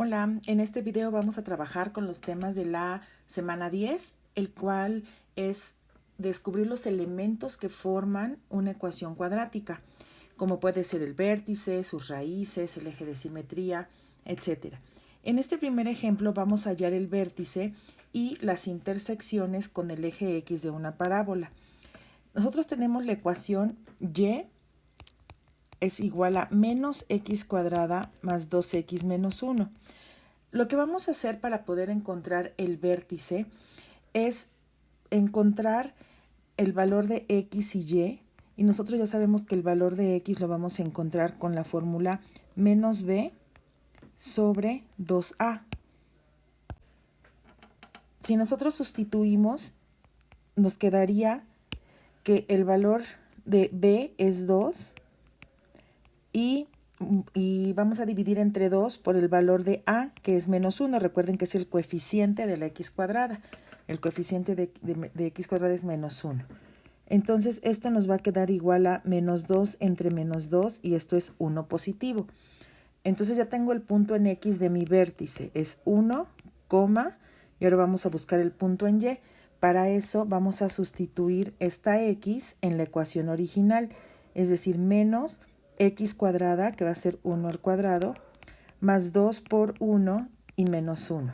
Hola, en este video vamos a trabajar con los temas de la semana 10, el cual es descubrir los elementos que forman una ecuación cuadrática, como puede ser el vértice, sus raíces, el eje de simetría, etc. En este primer ejemplo vamos a hallar el vértice y las intersecciones con el eje X de una parábola. Nosotros tenemos la ecuación Y es igual a menos x cuadrada más 2x menos 1. Lo que vamos a hacer para poder encontrar el vértice es encontrar el valor de x y nosotros ya sabemos que el valor de x lo vamos a encontrar con la fórmula menos b sobre 2a. Si nosotros sustituimos, nos quedaría que el valor de b es 2 y vamos a dividir entre 2 por el valor de a, que es menos 1. Recuerden que es el coeficiente de la x cuadrada. El coeficiente de x cuadrada es menos 1. Entonces, esto nos va a quedar igual a menos 2 entre menos 2, y esto es 1 positivo. Entonces, ya tengo el punto en x de mi vértice. Es 1, y ahora vamos a buscar el punto en y. Para eso, vamos a sustituir esta x en la ecuación original, es decir, menos x cuadrada, que va a ser 1 al cuadrado, más 2 por 1 y menos 1.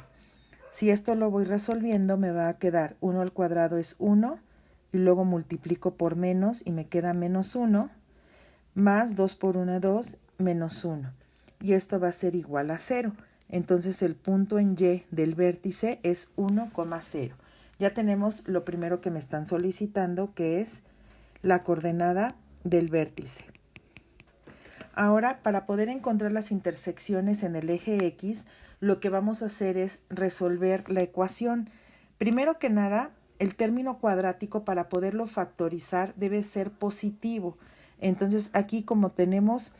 Si esto lo voy resolviendo, me va a quedar 1 al cuadrado es 1, y luego multiplico por menos y me queda menos 1, más 2 por 1, 2, menos 1. Y esto va a ser igual a 0. Entonces el punto en y del vértice es 1,0. Ya tenemos lo primero que me están solicitando, que es la coordenada del vértice. Ahora, para poder encontrar las intersecciones en el eje X, lo que vamos a hacer es resolver la ecuación. Primero que nada, el término cuadrático, para poderlo factorizar, debe ser positivo. Entonces, aquí como tenemos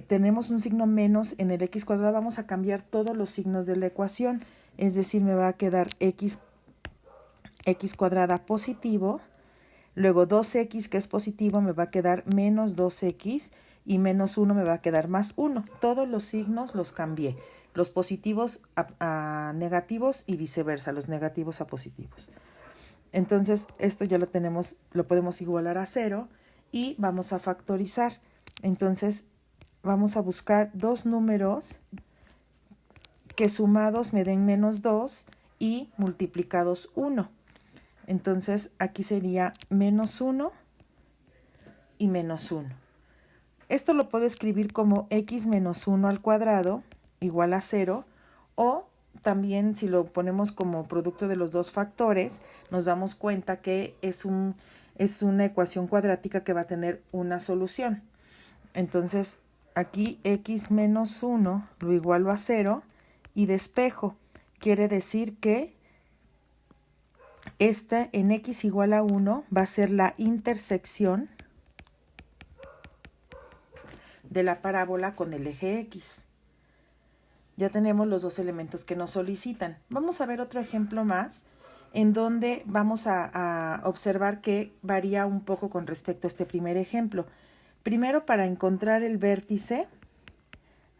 tenemos un signo menos en el x cuadrado, vamos a cambiar todos los signos de la ecuación. Es decir, me va a quedar x cuadrada positivo. Luego 2x, que es positivo, me va a quedar menos 2x, y menos 1 me va a quedar más 1. Todos los signos los cambié. Los positivos a negativos y viceversa, los negativos a positivos. Entonces, esto ya lo tenemos, lo podemos igualar a 0 y vamos a factorizar. Entonces, vamos a buscar dos números que sumados me den menos 2 y multiplicados 1. Entonces, aquí sería menos 1 y menos 1. Esto lo puedo escribir como x menos 1 al cuadrado igual a 0, o también si lo ponemos como producto de los dos factores, nos damos cuenta que es una ecuación cuadrática que va a tener una solución. Entonces, aquí x menos 1 lo igualo a 0 y despejo. Quiere decir que esta en x igual a 1 va a ser la intersección de la parábola con el eje X. Ya tenemos los dos elementos que nos solicitan. Vamos a ver otro ejemplo más, en donde vamos a observar que varía un poco con respecto a este primer ejemplo. Primero, para encontrar el vértice,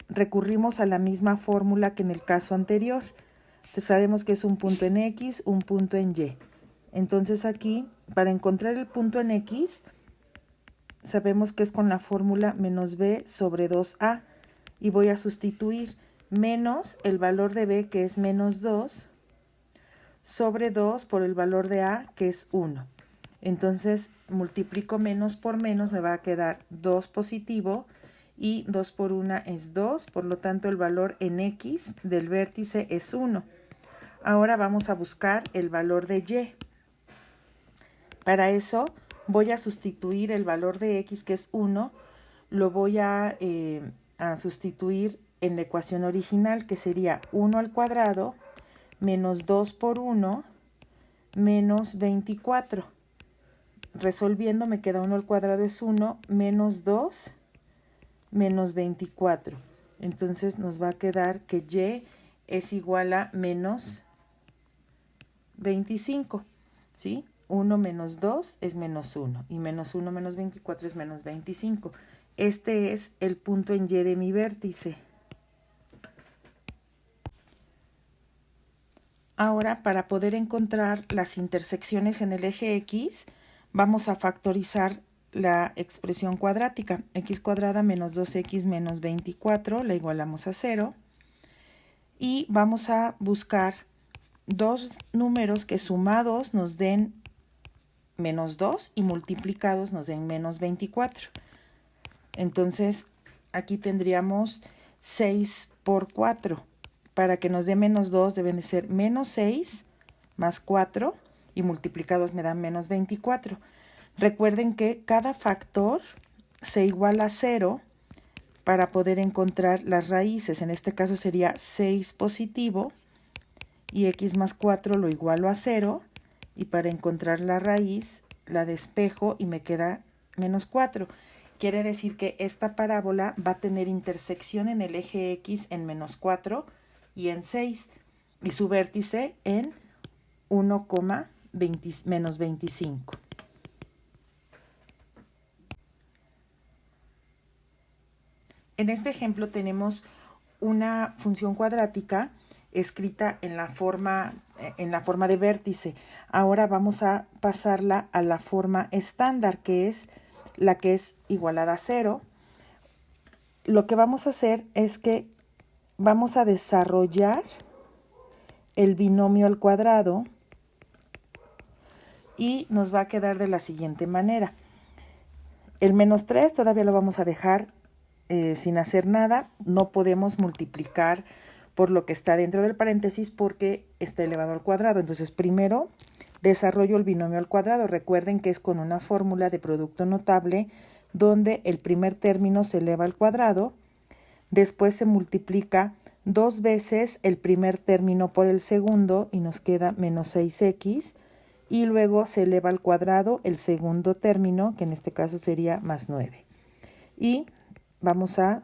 recurrimos a la misma fórmula que en el caso anterior. Entonces, sabemos que es un punto en X, un punto en Y. Entonces aquí, para encontrar el punto en X, sabemos que es con la fórmula menos b sobre 2a, y voy a sustituir menos el valor de b, que es menos 2, sobre 2 por el valor de a, que es 1. Entonces multiplico menos por menos, me va a quedar 2 positivo, y 2 por 1 es 2, por lo tanto el valor en x del vértice es 1. Ahora vamos a buscar el valor de y. Para eso voy a sustituir el valor de x, que es 1, lo voy a sustituir en la ecuación original, que sería 1 al cuadrado menos 2 por 1 menos 24. Resolviendo me queda 1 al cuadrado es 1, menos 2 menos 24. Entonces nos va a quedar que y es igual a menos 25, ¿sí? 1 menos 2 es menos 1, y menos 1 menos 24 es menos 25. Este es el punto en y de mi vértice. Ahora, para poder encontrar las intersecciones en el eje X, vamos a factorizar la expresión cuadrática. X cuadrada menos 2x menos 24 la igualamos a 0. Y vamos a buscar dos números que sumados nos den menos 2 y multiplicados nos den menos 24. Entonces, aquí tendríamos 6 por 4. Para que nos dé menos 2 deben de ser menos 6 más 4 y multiplicados me dan menos 24. Recuerden que cada factor se iguala a 0 para poder encontrar las raíces. En este caso sería 6 positivo y x más 4 lo igualo a 0. Y para encontrar la raíz la despejo y me queda menos 4. Quiere decir que esta parábola va a tener intersección en el eje X en menos 4 y en 6 y su vértice en 1, menos 25. En este ejemplo tenemos una función cuadrática escrita en la forma de vértice. Ahora vamos a pasarla a la forma estándar, que es la que es igualada a 0. Lo que vamos a hacer es que vamos a desarrollar el binomio al cuadrado y nos va a quedar de la siguiente manera. El menos 3 todavía lo vamos a dejar sin hacer nada. No podemos multiplicar por lo que está dentro del paréntesis porque está elevado al cuadrado. Entonces, primero desarrollo el binomio al cuadrado. Recuerden que es con una fórmula de producto notable donde el primer término se eleva al cuadrado, después se multiplica 2 veces el primer término por el segundo y nos queda menos 6x, y luego se eleva al cuadrado el segundo término, que en este caso sería más 9. Y vamos a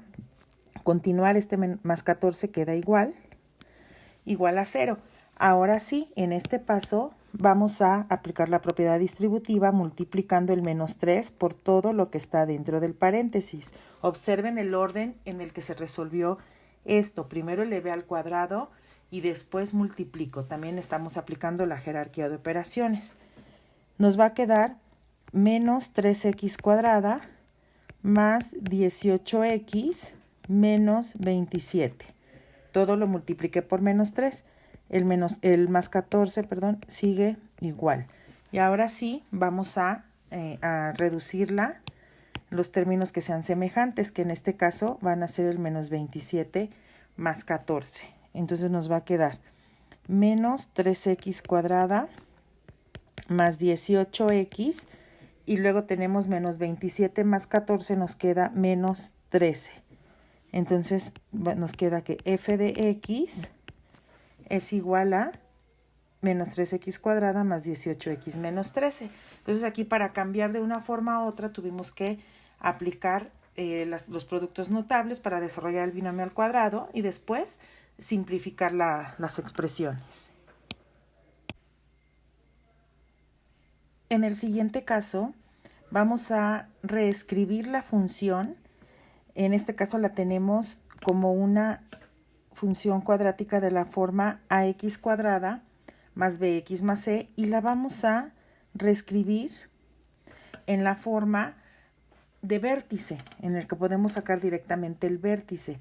continuar, más 14 queda igual a 0. Ahora sí, en este paso vamos a aplicar la propiedad distributiva multiplicando el menos 3 por todo lo que está dentro del paréntesis. Observen el orden en el que se resolvió esto. Primero elevé al cuadrado y después multiplico. También estamos aplicando la jerarquía de operaciones. Nos va a quedar menos 3x cuadrada más 18x menos 27. Todo lo multipliqué por menos 3. El más 14, sigue igual. Y ahora sí, vamos a reducirla, los términos que sean semejantes, que en este caso van a ser el menos 27 más 14. Entonces nos va a quedar menos 3x cuadrada más 18x, y luego tenemos menos 27 más 14, nos queda menos 13. Entonces nos queda que f de x es igual a menos 3x cuadrada más 18x menos 13. Entonces aquí para cambiar de una forma a otra tuvimos que aplicar los productos notables para desarrollar el binomio al cuadrado y después simplificar las expresiones. En el siguiente caso vamos a reescribir la función. En este caso la tenemos como una función cuadrática de la forma ax cuadrada más bx más c, y la vamos a reescribir en la forma de vértice, en el que podemos sacar directamente el vértice.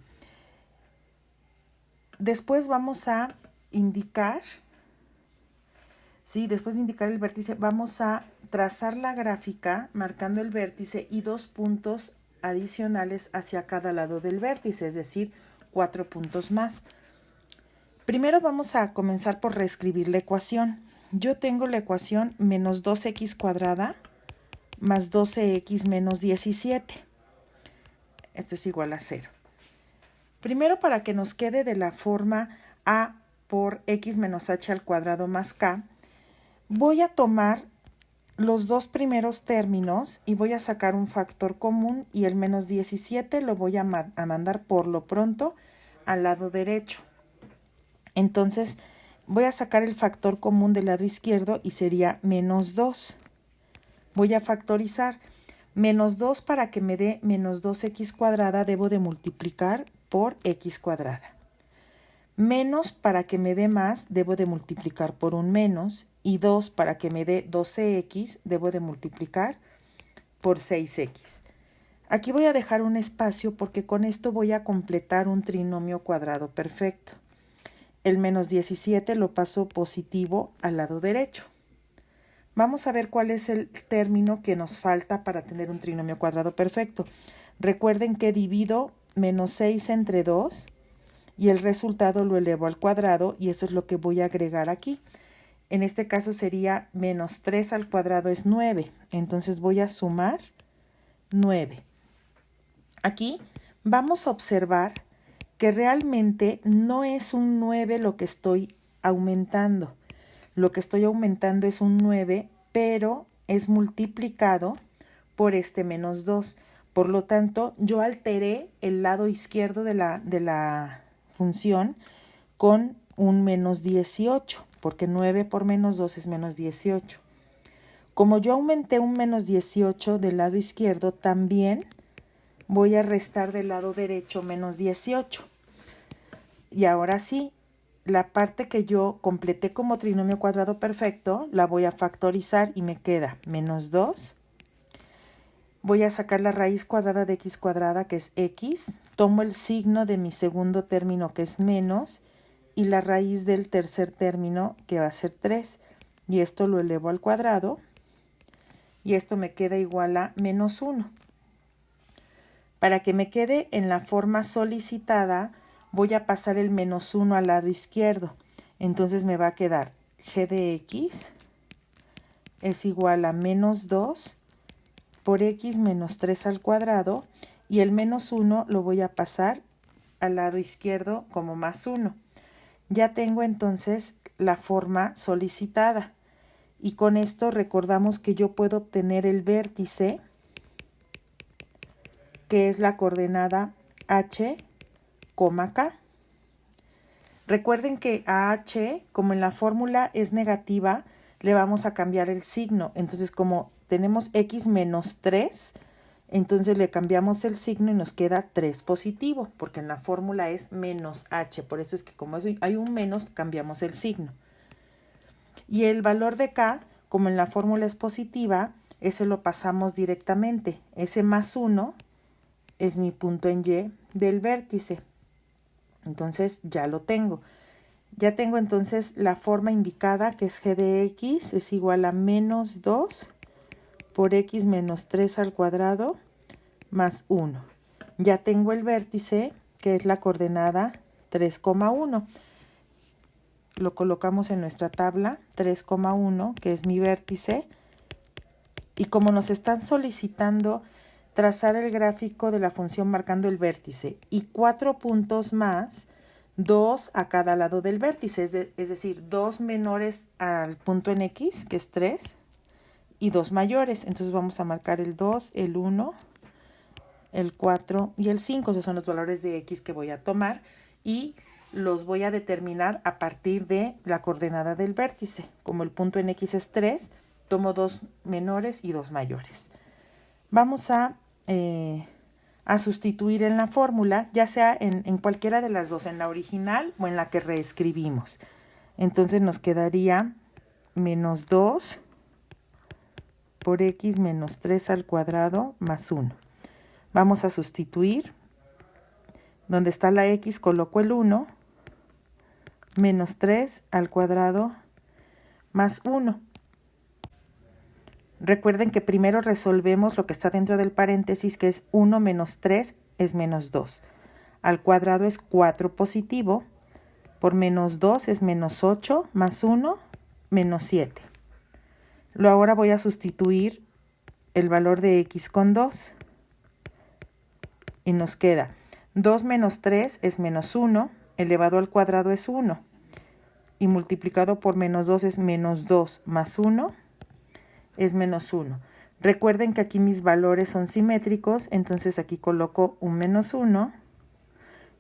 Después vamos a indicar, después de indicar el vértice, vamos a trazar la gráfica marcando el vértice y 2 puntos adicionales hacia cada lado del vértice, es decir, 4 puntos más. Primero vamos a comenzar por reescribir la ecuación. Yo tengo la ecuación menos 2x cuadrada más 12x menos 17. Esto es igual a 0. Primero, para que nos quede de la forma a por x menos h al cuadrado más k, voy a tomar los dos primeros términos y voy a sacar un factor común, y el menos 17 lo voy a mandar por lo pronto al lado derecho. Entonces voy a sacar el factor común del lado izquierdo y sería menos 2. Voy a factorizar. Menos 2, para que me dé menos 2x cuadrada, debo de multiplicar por x cuadrada. Menos, para que me dé más, debo de multiplicar por un menos. Y 2, para que me dé 12x, debo de multiplicar por 6x. Aquí voy a dejar un espacio porque con esto voy a completar un trinomio cuadrado perfecto. El menos 17 lo paso positivo al lado derecho. Vamos a ver cuál es el término que nos falta para tener un trinomio cuadrado perfecto. Recuerden que divido menos 6 entre 2 y el resultado lo elevo al cuadrado y eso es lo que voy a agregar aquí. En este caso sería menos 3 al cuadrado es 9. Entonces voy a sumar 9. Aquí vamos a observar que realmente no es un 9 lo que estoy aumentando. Lo que estoy aumentando es un 9, pero es multiplicado por este menos 2. Por lo tanto, yo alteré el lado izquierdo de la función con un menos 18, porque 9 por menos 2 es menos 18. Como yo aumenté un menos 18 del lado izquierdo, también voy a restar del lado derecho menos 18. Y ahora sí, la parte que yo completé como trinomio cuadrado perfecto, la voy a factorizar y me queda menos 2. Voy a sacar la raíz cuadrada de x cuadrada, que es x. Tomo el signo de mi segundo término, que es menos, y la raíz del tercer término, que va a ser 3. Y esto lo elevo al cuadrado. Y esto me queda igual a menos 1. Para que me quede en la forma solicitada, voy a pasar el menos 1 al lado izquierdo. Entonces me va a quedar g de x es igual a menos 2 por x menos 3 al cuadrado. Y el menos 1 lo voy a pasar al lado izquierdo como más 1. Ya tengo entonces la forma solicitada. Y con esto recordamos que yo puedo obtener el vértice, que es la coordenada h, K. Recuerden que a h, como en la fórmula es negativa, le vamos a cambiar el signo. Entonces, como tenemos x menos 3, entonces le cambiamos el signo y nos queda 3 positivo, porque en la fórmula es menos h. Por eso es que como hay un menos, cambiamos el signo. Y el valor de k, como en la fórmula es positiva, ese lo pasamos directamente. Ese más 1 es mi punto en y del vértice. Entonces ya lo tengo. Ya tengo entonces la forma indicada, que es g de x es igual a menos 2 por x menos 3 al cuadrado más 1. Ya tengo el vértice, que es la coordenada 3,1. Lo colocamos en nuestra tabla, 3,1, que es mi vértice. Y como nos están solicitando trazar el gráfico de la función marcando el vértice y 4 puntos más, 2 a cada lado del vértice, es decir, 2 menores al punto en x, que es 3, y 2 mayores. Entonces vamos a marcar el 2, el 1, el 4 y el 5. Esos son los valores de x que voy a tomar y los voy a determinar a partir de la coordenada del vértice. Como el punto en x es 3, tomo 2 menores y 2 mayores. Vamos a sustituir en la fórmula, ya sea en cualquiera de las dos, en la original o en la que reescribimos. Entonces nos quedaría menos 2 por x menos 3 al cuadrado más 1. Vamos a sustituir. Donde está la x coloco el 1, menos 3 al cuadrado más 1. Recuerden que primero resolvemos lo que está dentro del paréntesis, que es 1 menos 3 es menos 2. Al cuadrado es 4 positivo, por menos 2 es menos 8, más 1, menos 7. Luego ahora voy a sustituir el valor de x con 2. Y nos queda 2 menos 3 es menos 1, elevado al cuadrado es 1. Y multiplicado por menos 2 es menos 2, más 1 es menos 1. Recuerden que aquí mis valores son simétricos, entonces aquí coloco un menos 1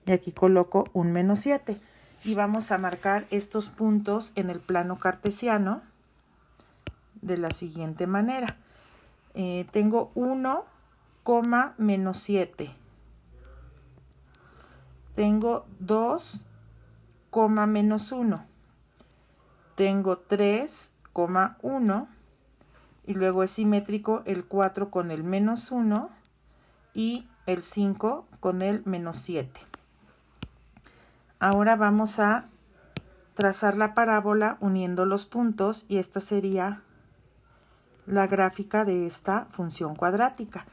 y aquí coloco un menos 7. Y vamos a marcar estos puntos en el plano cartesiano de la siguiente manera. Tengo 1, menos 7. Tengo 2, coma menos 1. Tengo 3,1 y luego es simétrico el 4 con el menos 1 y el 5 con el menos 7. Ahora vamos a trazar la parábola uniendo los puntos y esta sería la gráfica de esta función cuadrática.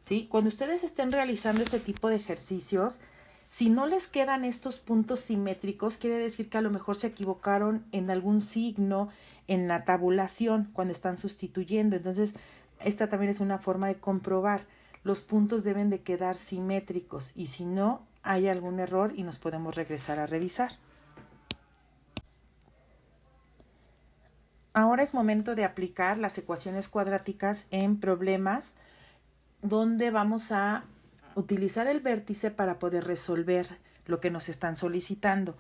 ¿Sí? Cuando ustedes estén realizando este tipo de ejercicios, si no les quedan estos puntos simétricos, quiere decir que a lo mejor se equivocaron en algún signo, en la tabulación, cuando están sustituyendo. Entonces, esta también es una forma de comprobar. Los puntos deben de quedar simétricos y si no, hay algún error y nos podemos regresar a revisar. Ahora es momento de aplicar las ecuaciones cuadráticas en problemas donde vamos a utilizar el vértice para poder resolver lo que nos están solicitando.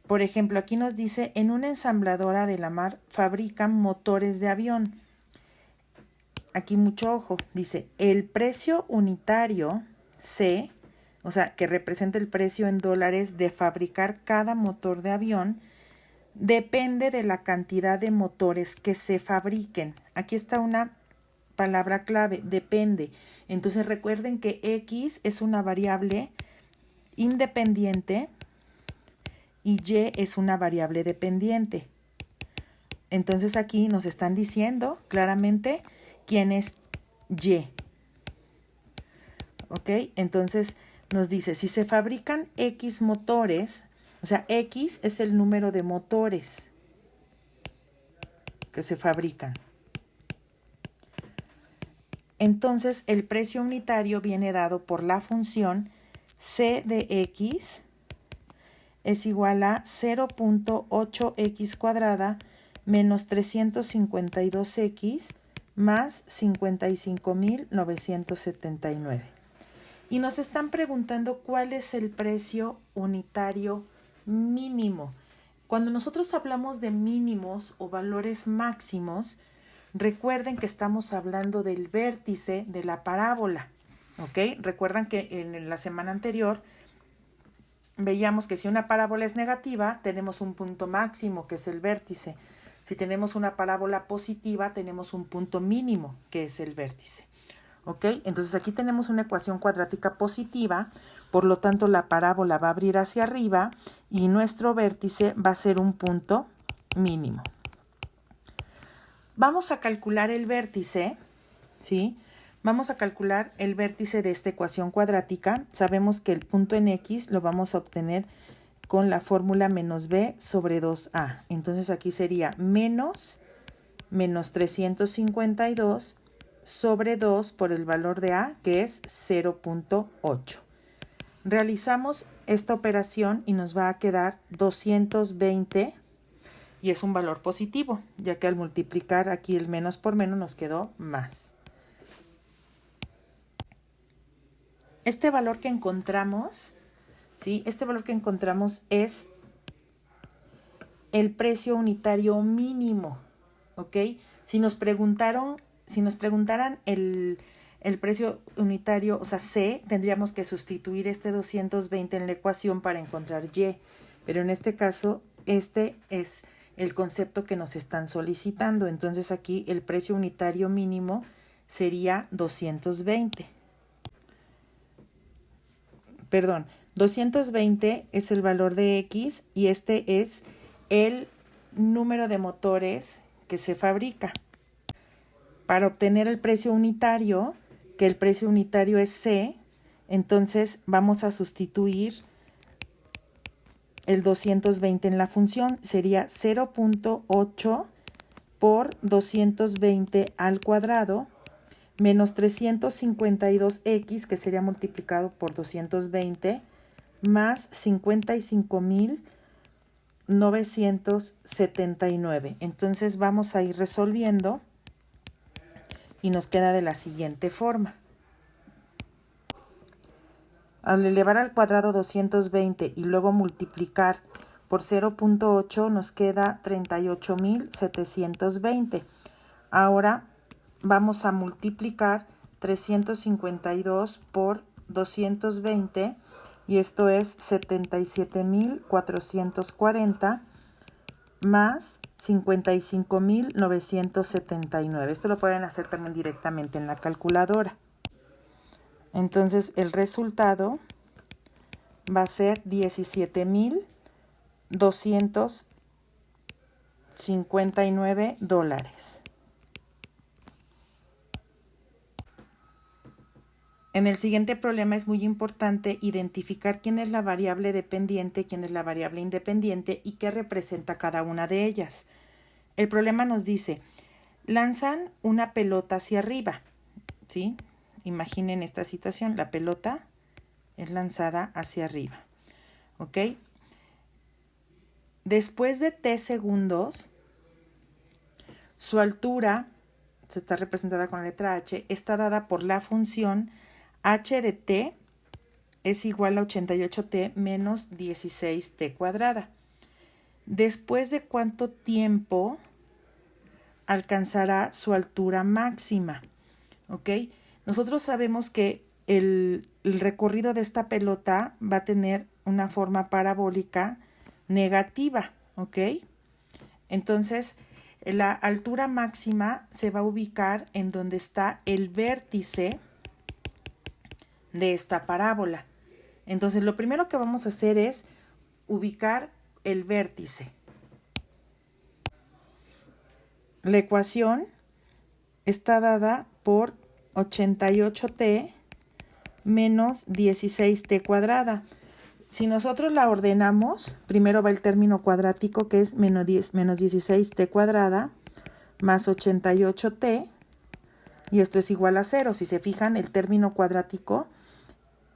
Por ejemplo, aquí nos dice, en una ensambladora de la mar fabrican motores de avión. Aquí mucho ojo, dice, el precio unitario C, o sea, que representa el precio en dólares de fabricar cada motor de avión, depende de la cantidad de motores que se fabriquen. Aquí está una palabra clave, depende. Entonces recuerden que X es una variable independiente y Y es una variable dependiente. Entonces aquí nos están diciendo claramente quién es Y. ¿Ok? Entonces nos dice, si se fabrican X motores, o sea, X es el número de motores que se fabrican. Entonces, el precio unitario viene dado por la función C de X es igual a 0.8x cuadrada menos 352x más 55.979. Y nos están preguntando cuál es el precio unitario mínimo. Cuando nosotros hablamos de mínimos o valores máximos, recuerden que estamos hablando del vértice de la parábola, ¿ok? Recuerdan que en la semana anterior veíamos que si una parábola es negativa, tenemos un punto máximo, que es el vértice. Si tenemos una parábola positiva, tenemos un punto mínimo, que es el vértice, ¿ok? Entonces aquí tenemos una ecuación cuadrática positiva, por lo tanto la parábola va a abrir hacia arriba y nuestro vértice va a ser un punto mínimo. Vamos a calcular el vértice, ¿sí? Vamos a calcular el vértice de esta ecuación cuadrática. Sabemos que el punto en X lo vamos a obtener con la fórmula menos B sobre 2A. Entonces aquí sería menos 352 sobre 2 por el valor de A, que es 0.8. Realizamos esta operación y nos va a quedar 220 y es un valor positivo, ya que al multiplicar aquí el menos por menos nos quedó más. Este valor que encontramos, ¿sí? Este valor que encontramos es el precio unitario mínimo, ¿ok? Si nos preguntaran el precio unitario, o sea, C, tendríamos que sustituir este 220 en la ecuación para encontrar Y, pero en este caso, este es el concepto que nos están solicitando. Entonces aquí el precio unitario mínimo sería 220. Perdón, 220 es el valor de X y este es el número de motores que se fabrica. Para obtener el precio unitario, que el precio unitario es C, entonces vamos a sustituir el 220 en la función, sería 0.8 por 220 al cuadrado menos 352x, que sería multiplicado por 220, más 55.979. Entonces vamos a ir resolviendo y nos queda de la siguiente forma. Al elevar al cuadrado 220 y luego multiplicar por 0.8 nos queda 38.720. Ahora vamos a multiplicar 352 por 220 y esto es 77.440 más 55.979. Esto lo pueden hacer también directamente en la calculadora. Entonces el resultado va a ser 17.259 dólares. En el siguiente problema es muy importante identificar quién es la variable dependiente, quién es la variable independiente y qué representa cada una de ellas. El problema nos dice, lanzan una pelota hacia arriba, ¿sí? Imaginen esta situación, la pelota es lanzada hacia arriba, ¿ok? Después de t segundos, su altura, se está representada con la letra h, está dada por la función h de t es igual a 88t menos 16t cuadrada. ¿Después de cuánto tiempo alcanzará su altura máxima? ¿Ok? Nosotros sabemos que el recorrido de esta pelota va a tener una forma parabólica negativa, ¿ok? Entonces, la altura máxima se va a ubicar en donde está el vértice de esta parábola. Entonces, lo primero que vamos a hacer es ubicar el vértice. La ecuación está dada por 88t menos 16t cuadrada. Si nosotros la ordenamos, primero va el término cuadrático que es menos 16t cuadrada más 88t y esto es igual a 0. Si se fijan, el término cuadrático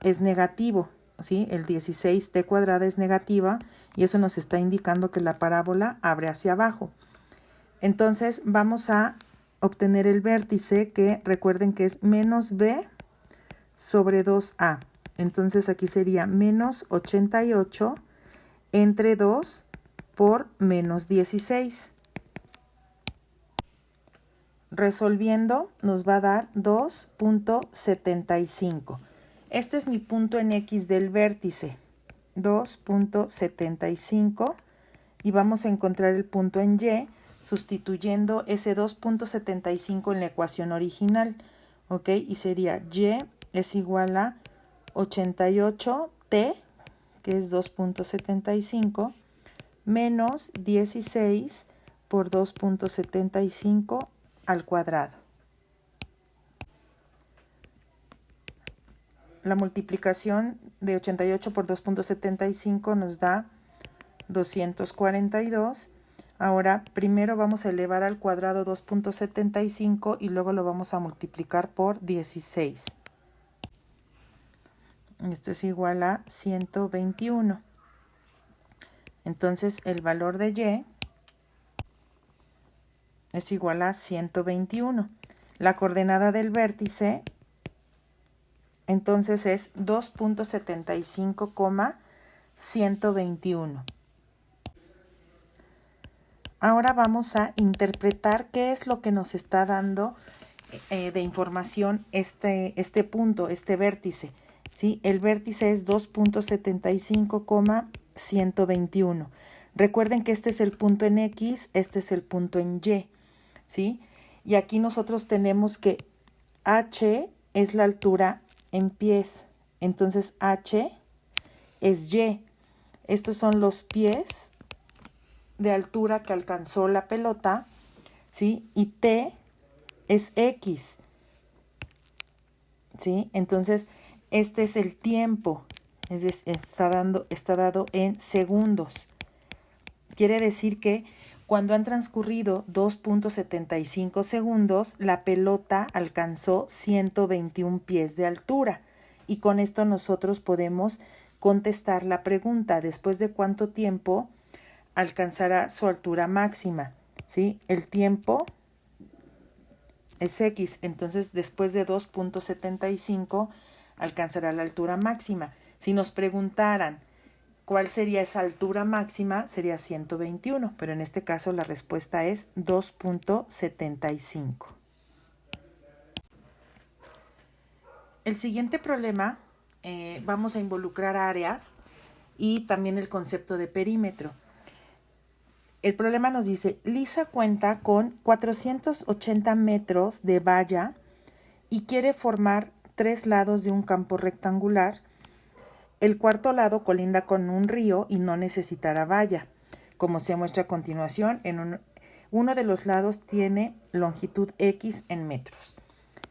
es negativo, ¿sí? El 16t cuadrada es negativa y eso nos está indicando que la parábola abre hacia abajo. Entonces vamos a obtener el vértice que recuerden que es menos b sobre 2a. Entonces aquí sería menos 88 entre 2 por menos 16. Resolviendo nos va a dar 2.75. Este es mi punto en X del vértice, 2.75, y vamos a encontrar el punto en Y sustituyendo ese 2.75 en la ecuación original, ¿ok? Y sería Y es igual a 88t, que es 2.75, menos 16 por 2.75 al cuadrado. La multiplicación de 88 por 2.75 nos da 242. Ahora, primero vamos a elevar al cuadrado 2.75 y luego lo vamos a multiplicar por 16. Esto es igual a 121. Entonces, el valor de Y es igual a 121. La coordenada del vértice entonces es 2.75,121. Ahora vamos a interpretar qué es lo que nos está dando de información este punto, este vértice, ¿sí? El vértice es 2.75,121. Recuerden que este es el punto en X, este es el punto en Y, ¿sí? Y aquí nosotros tenemos que H es la altura en pies. Entonces H es Y. Estos son los pies de altura que alcanzó la pelota, ¿sí? Y T es X, ¿sí? Entonces, este es el tiempo, está dado en segundos. Quiere decir que cuando han transcurrido 2.75 segundos, la pelota alcanzó 121 pies de altura. Y con esto nosotros podemos contestar la pregunta, ¿después de cuánto tiempo alcanzará su altura máxima? ¿Sí? El tiempo es X, entonces después de 2.75 alcanzará la altura máxima. Si nos preguntaran cuál sería esa altura máxima, sería 121, pero en este caso la respuesta es 2.75. El siguiente problema vamos a involucrar áreas y también el concepto de perímetro. El problema nos dice, Lisa cuenta con 480 metros de valla y quiere formar 3 lados de un campo rectangular. El cuarto lado colinda con un río y no necesitará valla. Como se muestra a continuación, uno de los lados tiene longitud X en metros.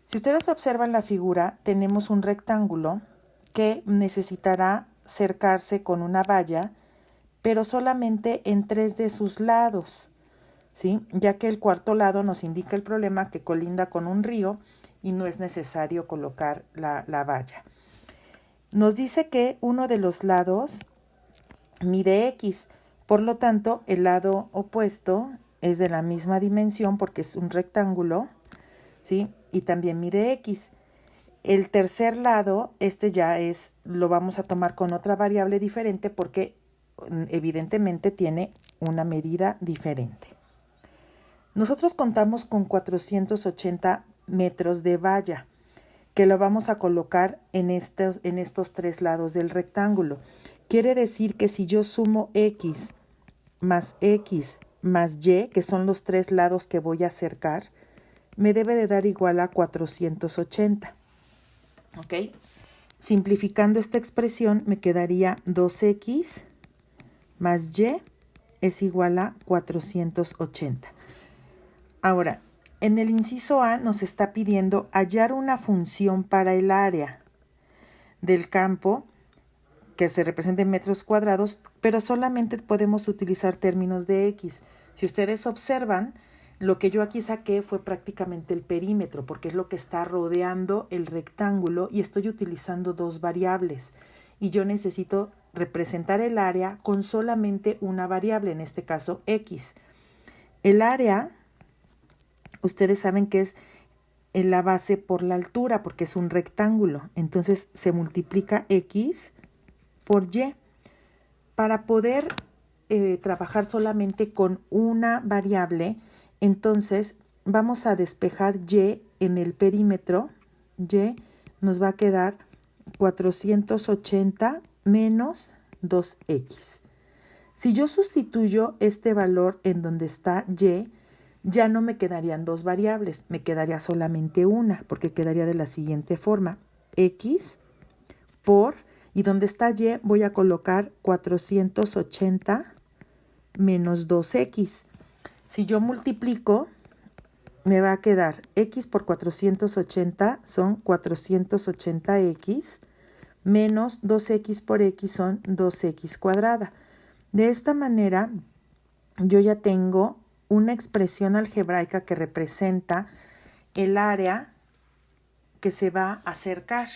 Si ustedes observan la figura, tenemos un rectángulo que necesitará cercarse con una valla, pero solamente en 3 de sus lados, ¿sí? Ya que el cuarto lado nos indica el problema que colinda con un río y no es necesario colocar la valla. Nos dice que uno de los lados mide X, por lo tanto el lado opuesto es de la misma dimensión porque es un rectángulo, ¿sí? Y también mide X. El tercer lado, lo vamos a tomar con otra variable diferente porque evidentemente tiene una medida diferente. Nosotros contamos con 480 metros de valla que lo vamos a colocar en estos 3 lados del rectángulo. Quiere decir que si yo sumo X más Y, que son los 3 lados que voy a acercar, me debe de dar igual a 480. ¿Ok? Simplificando esta expresión me quedaría 2X más Y es igual a 480. Ahora, en el inciso A nos está pidiendo hallar una función para el área del campo que se representa en metros cuadrados, pero solamente podemos utilizar términos de X. Si ustedes observan, lo que yo aquí saqué fue prácticamente el perímetro, porque es lo que está rodeando el rectángulo y estoy utilizando 2 variables. Y yo necesito representar el área con solamente una variable, en este caso X. El área, ustedes saben que es en la base por la altura, porque es un rectángulo. Entonces se multiplica X por Y. Para poder trabajar solamente con una variable, entonces vamos a despejar Y en el perímetro. Y nos va a quedar 480 menos 2X. Si yo sustituyo este valor en donde está Y, ya no me quedarían 2 variables, me quedaría solamente una, porque quedaría de la siguiente forma. X por, y donde está Y voy a colocar 480 menos 2X. Si yo multiplico, me va a quedar X por 480 son 480X menos 2X por X son 2X cuadrada. De esta manera, yo ya tengo una expresión algebraica que representa el área que se va a acercar,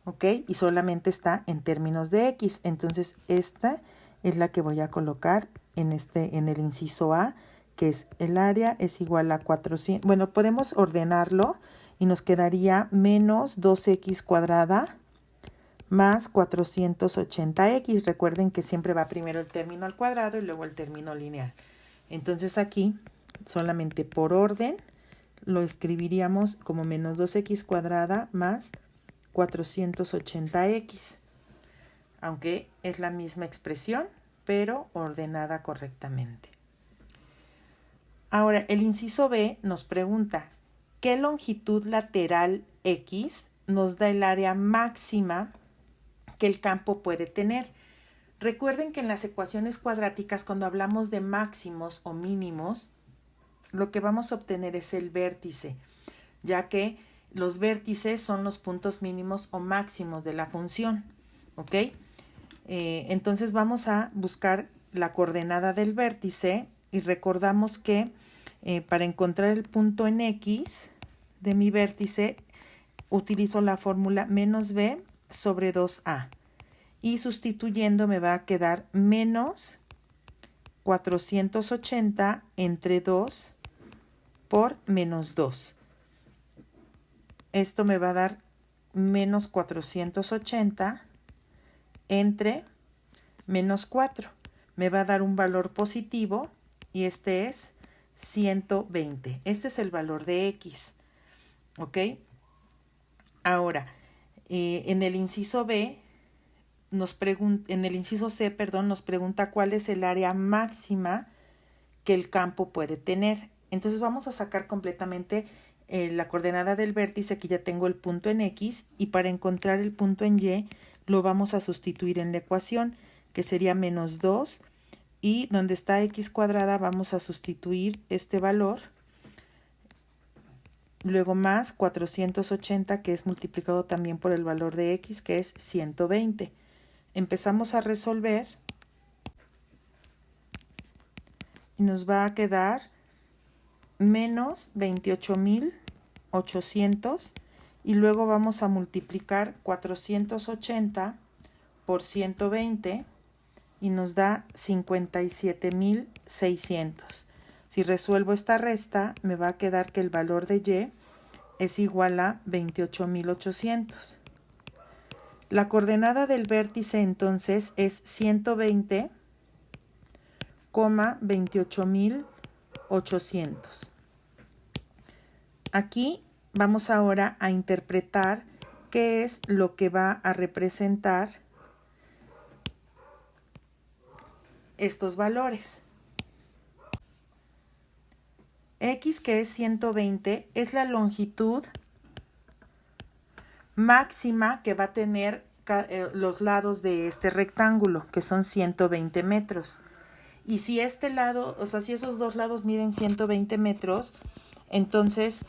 ¿ok? Y solamente está en términos de X. Entonces, esta es la que voy a colocar en el inciso A, que es el área es igual a 400. Bueno, podemos ordenarlo y nos quedaría menos 2X cuadrada más 480X. Recuerden que siempre va primero el término al cuadrado y luego el término lineal. Entonces aquí, solamente por orden, lo escribiríamos como menos 2X cuadrada más 480X. Aunque es la misma expresión, pero ordenada correctamente. Ahora, el inciso B nos pregunta, ¿qué longitud lateral X nos da el área máxima que el campo puede tener? Recuerden que en las ecuaciones cuadráticas, cuando hablamos de máximos o mínimos, lo que vamos a obtener es el vértice, ya que los vértices son los puntos mínimos o máximos de la función, ¿ok? Entonces vamos a buscar la coordenada del vértice y recordamos que para encontrar el punto en X de mi vértice, utilizo la fórmula menos b sobre 2a. Y sustituyendo me va a quedar menos 480 entre 2 por menos 2. Esto me va a dar menos 480 entre menos 4. Me va a dar un valor positivo y este es 120. Este es el valor de X. ¿Ok? Ahora, En el inciso B, en el inciso C, perdón, nos pregunta cuál es el área máxima que el campo puede tener. Entonces vamos a sacar completamente la coordenada del vértice. Aquí ya tengo el punto en X, y para encontrar el punto en Y lo vamos a sustituir en la ecuación, que sería menos 2, y donde está X cuadrada vamos a sustituir este valor, luego más 480, que es multiplicado también por el valor de X, que es 120. Empezamos a resolver y nos va a quedar menos 28.800, y luego vamos a multiplicar 480 por 120 y nos da 57.600. Si resuelvo esta resta, me va a quedar que el valor de Y es igual a 28.800. La coordenada del vértice entonces es 120,28.800. Aquí vamos ahora a interpretar qué es lo que va a representar estos valores. X, que es 120, es la longitud máxima que va a tener los lados de este rectángulo, que son 120 metros. Y si este lado, o sea, si esos dos lados miden 120 metros, entonces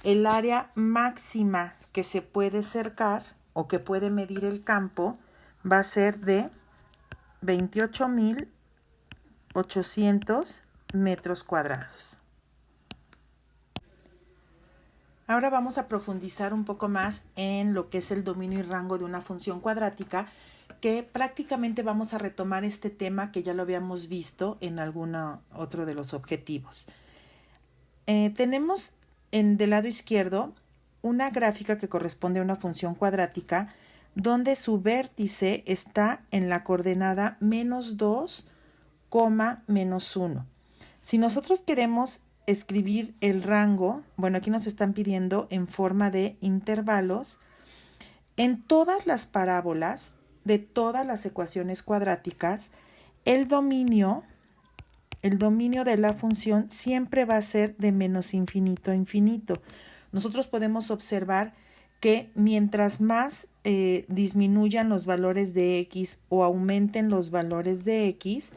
el área máxima que se puede cercar o que puede medir el campo va a ser de 28.800 metros cuadrados. Ahora vamos a profundizar un poco más en lo que es el dominio y rango de una función cuadrática, que prácticamente vamos a retomar este tema que ya lo habíamos visto en alguno otro de los objetivos. Tenemos del lado izquierdo una gráfica que corresponde a una función cuadrática donde su vértice está en la coordenada menos 2, menos 1. Si nosotros queremos escribir el rango, bueno, aquí nos están pidiendo en forma de intervalos. En todas las parábolas de todas las ecuaciones cuadráticas, el dominio de la función siempre va a ser de menos infinito a infinito. Nosotros podemos observar que mientras más disminuyan los valores de X o aumenten los valores de X,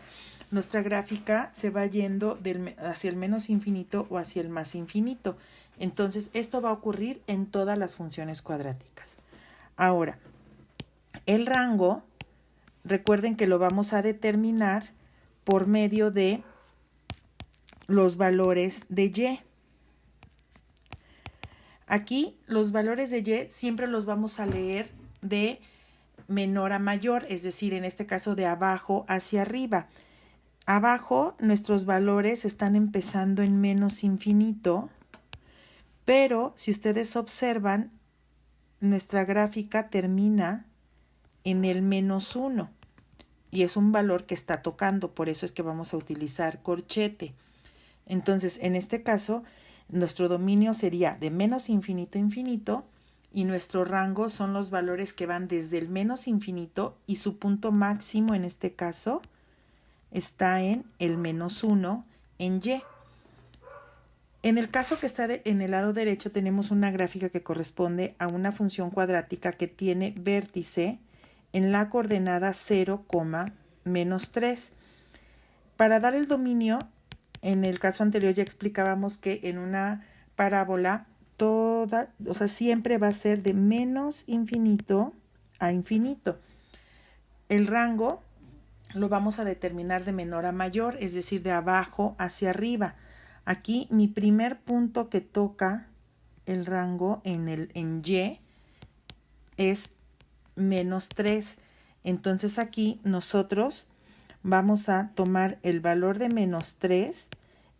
nuestra gráfica se va yendo hacia el menos infinito o hacia el más infinito. Entonces, esto va a ocurrir en todas las funciones cuadráticas. Ahora, el rango, recuerden que lo vamos a determinar por medio de los valores de Y. Aquí, los valores de Y siempre los vamos a leer de menor a mayor, es decir, en este caso de abajo hacia arriba. Abajo nuestros valores están empezando en menos infinito, pero si ustedes observan, nuestra gráfica termina en el menos 1 y es un valor que está tocando, por eso es que vamos a utilizar corchete. Entonces, en este caso, nuestro dominio sería de menos infinito a infinito y nuestro rango son los valores que van desde el menos infinito y su punto máximo en este caso está en el menos 1 en Y. En el caso que está en el lado derecho tenemos una gráfica que corresponde a una función cuadrática que tiene vértice en la coordenada 0, menos 3. Para dar el dominio, en el caso anterior ya explicábamos que en una parábola siempre va a ser de menos infinito a infinito. El rango lo vamos a determinar de menor a mayor, es decir, de abajo hacia arriba. Aquí mi primer punto que toca el rango en Y es menos 3. Entonces aquí nosotros vamos a tomar el valor de menos 3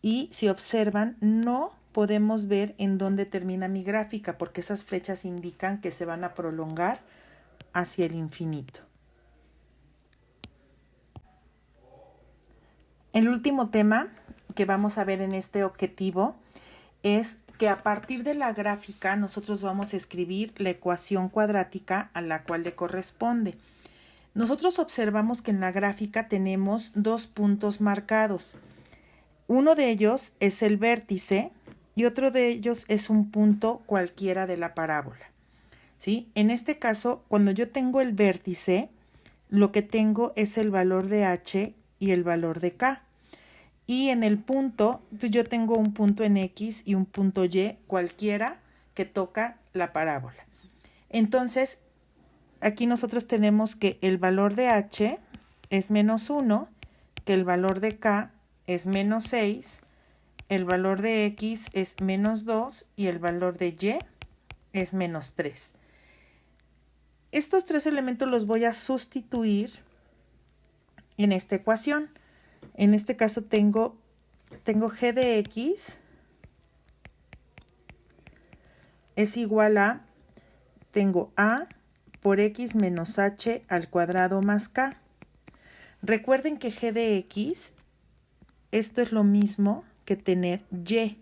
y si observan no podemos ver en dónde termina mi gráfica porque esas flechas indican que se van a prolongar hacia el infinito. El último tema que vamos a ver en este objetivo es que a partir de la gráfica nosotros vamos a escribir la ecuación cuadrática a la cual le corresponde. Nosotros observamos que en la gráfica tenemos dos puntos marcados. Uno de ellos es el vértice y otro de ellos es un punto cualquiera de la parábola, ¿sí? En este caso, cuando yo tengo el vértice, lo que tengo es el valor de h y el valor de k. Y en el punto, pues yo tengo un punto en x y un punto y, cualquiera que toca la parábola. Entonces, aquí nosotros tenemos que el valor de h es -1, que el valor de k es -6, el valor de x es -2 y el valor de y es -3. Estos tres elementos los voy a sustituir en esta ecuación. En este caso tengo g de x es igual a, tengo a por x menos h al cuadrado más k. Recuerden que g de x, esto es lo mismo que tener y,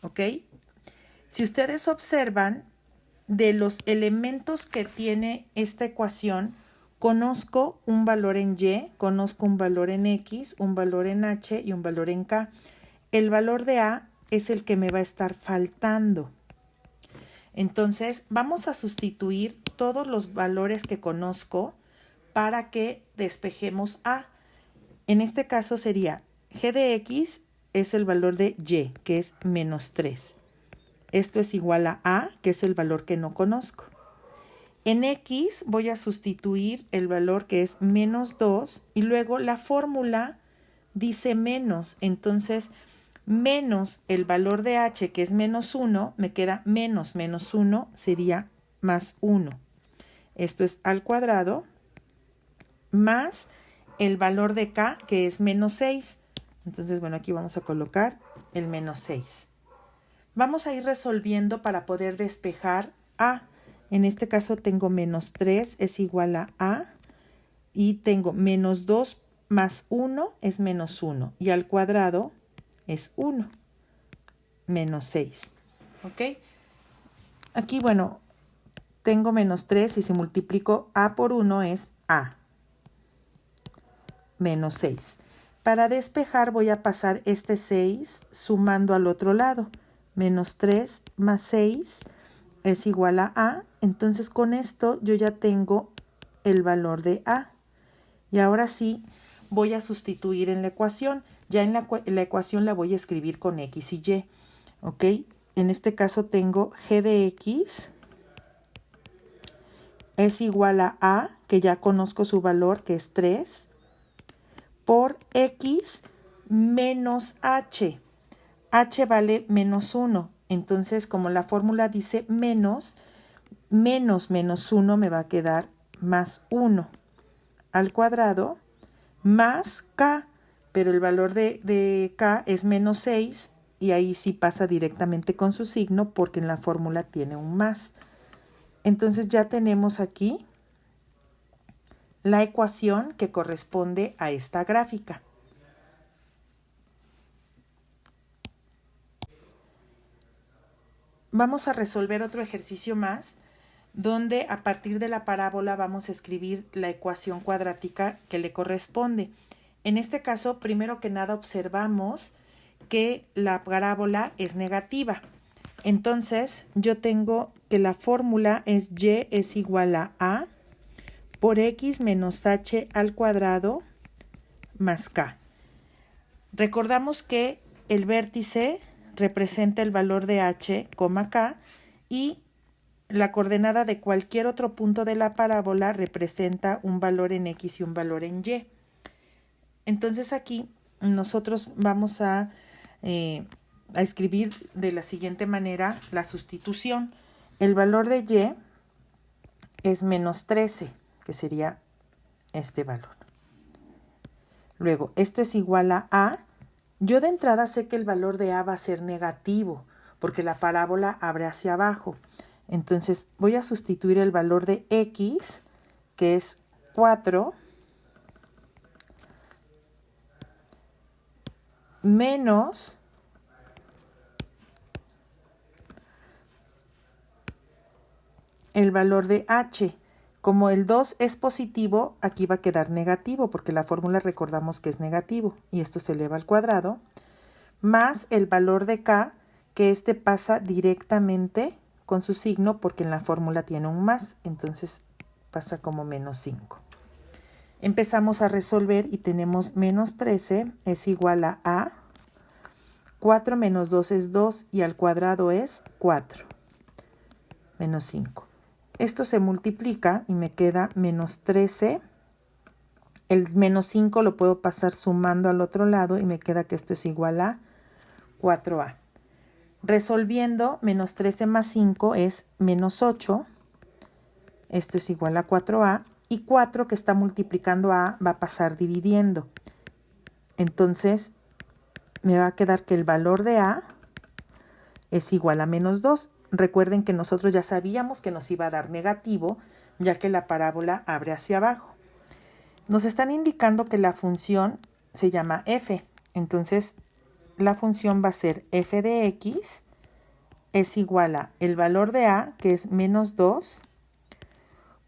¿ok? Si ustedes observan, de los elementos que tiene esta ecuación, conozco un valor en y, conozco un valor en x, un valor en h y un valor en k. El valor de a es el que me va a estar faltando. Entonces, vamos a sustituir todos los valores que conozco para que despejemos a. En este caso sería g de x es el valor de y, que es -3. Esto es igual a, que es el valor que no conozco. En x voy a sustituir el valor que es -2 y luego la fórmula dice menos. Entonces, menos el valor de h, que es -1, me queda -1 sería +1. Esto es al cuadrado más el valor de k, que es -6. Entonces, bueno, aquí vamos a colocar el -6. Vamos a ir resolviendo para poder despejar a. En este caso tengo -3 es igual a y tengo -2 más 1 es -1 y al cuadrado es 1, -6. ¿Ok? Aquí, bueno, tengo -3 y si multiplico a por 1 es a, -6. Para despejar voy a pasar este 6 sumando al otro lado. -3 más 6 es igual a. Entonces con esto yo ya tengo el valor de a. Y ahora sí voy a sustituir en la ecuación. Ya en la ecuación la voy a escribir con x y y. ¿Ok? En este caso tengo g de x es igual a, que ya conozco su valor, que es 3, por x menos h. H vale -1. Entonces, como la fórmula dice menos -1 me va a quedar +1 al cuadrado más k, pero el valor de k es -6 y ahí sí pasa directamente con su signo porque en la fórmula tiene un más. Entonces ya tenemos aquí la ecuación que corresponde a esta gráfica. Vamos a resolver otro ejercicio más, donde a partir de la parábola vamos a escribir la ecuación cuadrática que le corresponde. En este caso, primero que nada observamos que la parábola es negativa. Entonces, yo tengo que la fórmula es y es igual a por x menos h al cuadrado más k. Recordamos que el vértice representa el valor de h, k, y la coordenada de cualquier otro punto de la parábola representa un valor en x y un valor en y. Entonces aquí nosotros vamos a escribir de la siguiente manera la sustitución. El valor de y es -13, que sería este valor. Luego, esto es igual a. Yo de entrada sé que el valor de a va a ser negativo, porque la parábola abre hacia abajo. Entonces, voy a sustituir el valor de x, que es 4, menos el valor de h. Como el 2 es positivo, aquí va a quedar negativo, porque la fórmula recordamos que es negativo, y esto se eleva al cuadrado, más el valor de k, que este pasa directamente con su signo, porque en la fórmula tiene un más, entonces pasa como menos 5. Empezamos a resolver y tenemos menos 13 es igual a 4 menos 2 es 2 y al cuadrado es 4, menos 5. Esto se multiplica y me queda menos 13. El menos 5 lo puedo pasar sumando al otro lado y me queda que esto es igual a 4a. Resolviendo, menos 13 más 5 es menos 8. Esto es igual a 4a. Y 4 que está multiplicando a va a pasar dividiendo. Entonces, me va a quedar que el valor de a es igual a menos 2. Recuerden que nosotros ya sabíamos que nos iba a dar negativo, ya que la parábola abre hacia abajo. Nos están indicando que la función se llama f. Entonces, la función va a ser f de x es igual a el valor de a, que es menos 2,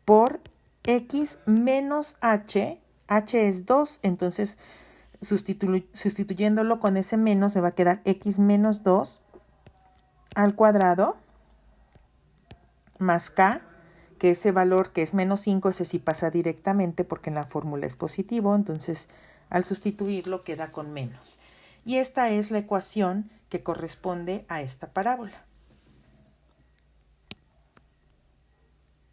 por x menos h. H es 2, entonces sustituyéndolo con ese menos me va a quedar x menos 2 al cuadrado más k, que ese valor que es menos 5, ese sí pasa directamente porque en la fórmula es positivo, entonces al sustituirlo queda con menos. Y esta es la ecuación que corresponde a esta parábola.